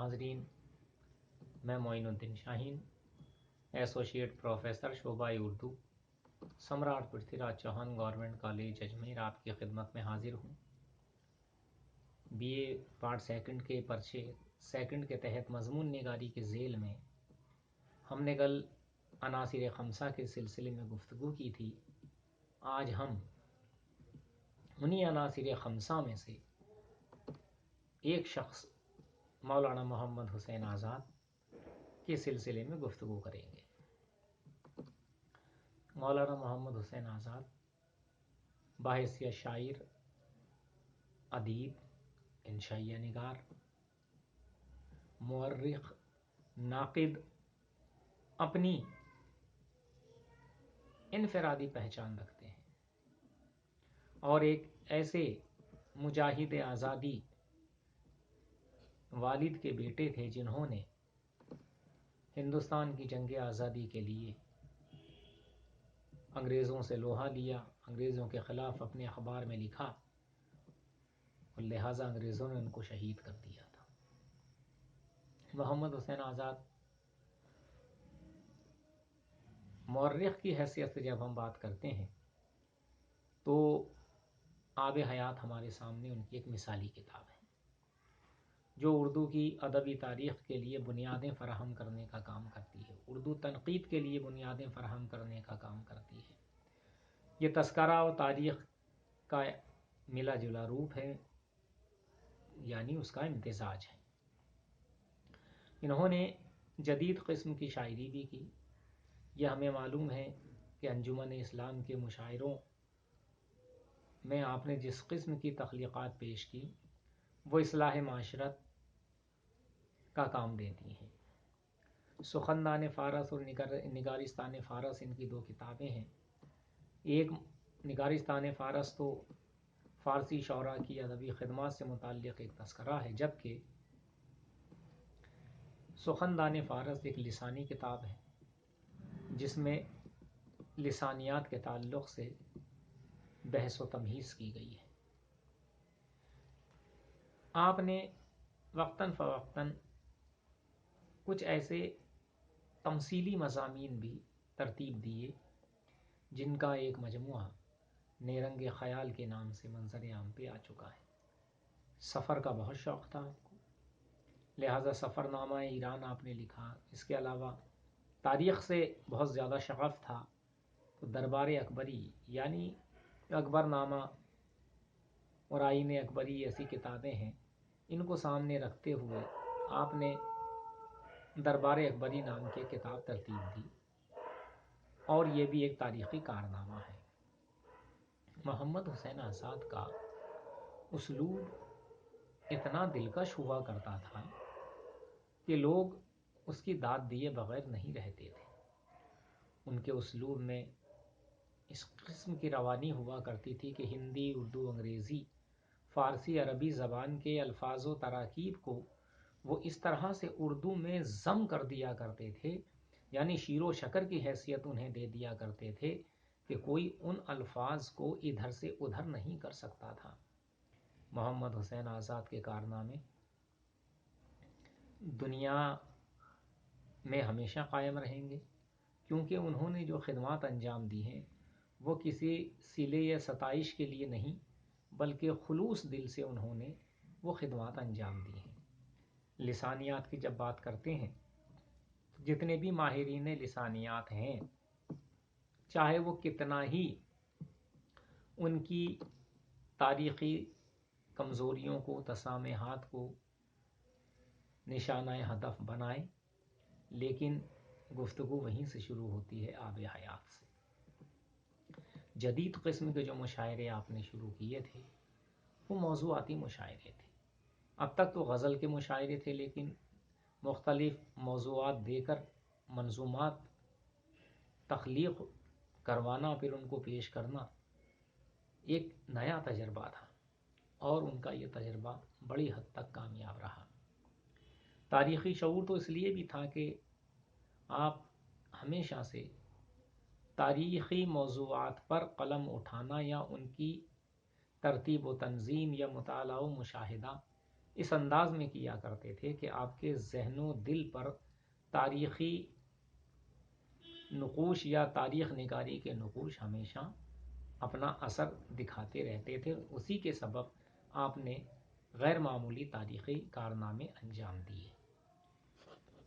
حاضرین، میں معین الدین شاہین، associate professor شعبہ اردو، سمراٹ پرتھی راج چوہان گورنمنٹ کالج اجمیر آپ کی خدمت میں حاضر ہوں۔ بی اے پارٹ سیکنڈ کے پرچے سیکنڈ کے تحت مضمون نگاری کے ذیل میں ہم نے کل عناصر خمسہ کے سلسلے میں گفتگو کی تھی۔ آج ہم انہی عناصر خمسہ میں سے ایک شخص مولانا محمد حسین آزاد کے سلسلے میں گفتگو کریں گے۔ مولانا محمد حسین آزاد باحثیت شاعر، ادیب، انشائیہ نگار، مورخ، ناقد اپنی انفرادی پہچان رکھتے ہیں اور ایک ایسے مجاہد آزادی والد کے بیٹے تھے جنہوں نے ہندوستان کی جنگ آزادی کے لیے انگریزوں سے لوہا لیا، انگریزوں کے خلاف اپنے اخبار میں لکھا اور لہٰذا انگریزوں نے ان کو شہید کر دیا تھا۔ محمد حسین آزاد مورخ کی حیثیت سے جب ہم بات کرتے ہیں تو آب حیات ہمارے سامنے ان کی ایک مثالی کتاب ہے جو اردو کی ادبی تاریخ کے لیے بنیادیں فراہم کرنے کا کام کرتی ہے، اردو تنقید کے لیے بنیادیں فراہم کرنے کا کام کرتی ہے۔ یہ تذکرہ و تاریخ کا ملا جلا روپ ہے، یعنی اس کا امتزاج ہے۔ انہوں نے جدید قسم کی شاعری بھی کی۔ یہ ہمیں معلوم ہے کہ انجمن اسلام کے مشاعروں میں آپ نے جس قسم کی تخلیقات پیش کی وہ اصلاح معاشرت کا کام دیتی ہیں۔ سخندان فارس اور نگارستان فارس ان کی دو کتابیں ہیں۔ ایک نگارستان فارس تو فارسی شعراء کی ادبی خدمات سے متعلق ایک تذکرہ ہے، جبکہ سخندان فارس ایک لسانی کتاب ہے جس میں لسانیات کے تعلق سے بحث و تمہیز کی گئی ہے۔ آپ نے وقتاً فوقتاً کچھ ایسے تمثیلی مضامین بھی ترتیب دیے جن کا ایک مجموعہ نیرنگ خیال کے نام سے منظر عام پہ آ چکا ہے۔ سفر کا بہت شوق تھا آپ کو، لہٰذا سفر نامہ ایران آپ نے لکھا۔ اس کے علاوہ تاریخ سے بہت زیادہ شغف تھا تو دربار اکبری یعنی اکبر نامہ اور آئین اکبری ایسی کتابیں ہیں، ان کو سامنے رکھتے ہوئے آپ نے دربار اکبری نام کی کتاب ترتیب دی اور یہ بھی ایک تاریخی کارنامہ ہے۔ محمد حسین آزاد کا اسلوب اتنا دلکش ہوا کرتا تھا کہ لوگ اس کی داد دیے بغیر نہیں رہتے تھے۔ ان کے اسلوب میں اس قسم کی روانی ہوا کرتی تھی کہ ہندی، اردو، انگریزی، فارسی، عربی زبان کے الفاظ و تراکیب کو وہ اس طرح سے اردو میں ضم کر دیا کرتے تھے، یعنی شیر و شکر کی حیثیت انہیں دے دیا کرتے تھے کہ کوئی ان الفاظ کو ادھر سے ادھر نہیں کر سکتا تھا۔ محمد حسین آزاد کے کارنامے دنیا میں ہمیشہ قائم رہیں گے، کیونکہ انہوں نے جو خدمات انجام دی ہیں وہ کسی صلے یا ستائش کے لیے نہیں بلکہ خلوص دل سے انہوں نے وہ خدمات انجام دی ہیں۔ لسانیات کی جب بات کرتے ہیں تو جتنے بھی ماہرین لسانیات ہیں، چاہے وہ کتنا ہی ان کی تاریخی کمزوریوں کو، تسامحات کو نشانہ ہدف بنائیں، لیکن گفتگو وہیں سے شروع ہوتی ہے، آب حیات سے۔ جدید قسم کے جو مشاعرے آپ نے شروع کیے تھے وہ موضوعاتی مشاعرے تھے۔ اب تک تو غزل کے مشاعرے تھے، لیکن مختلف موضوعات دے کر منظومات تخلیق کروانا، پھر ان کو پیش کرنا ایک نیا تجربہ تھا اور ان کا یہ تجربہ بڑی حد تک کامیاب رہا۔ تاریخی شعور تو اس لیے بھی تھا کہ آپ ہمیشہ سے تاریخی موضوعات پر قلم اٹھانا یا ان کی ترتیب و تنظیم یا مطالعہ و مشاہدہ اس انداز میں کیا کرتے تھے کہ آپ کے ذہن و دل پر تاریخی نقوش یا تاریخ نگاری کے نقوش ہمیشہ اپنا اثر دکھاتے رہتے تھے. اسی کے سبب آپ نے غیر معمولی تاریخی کارنامے انجام دیے.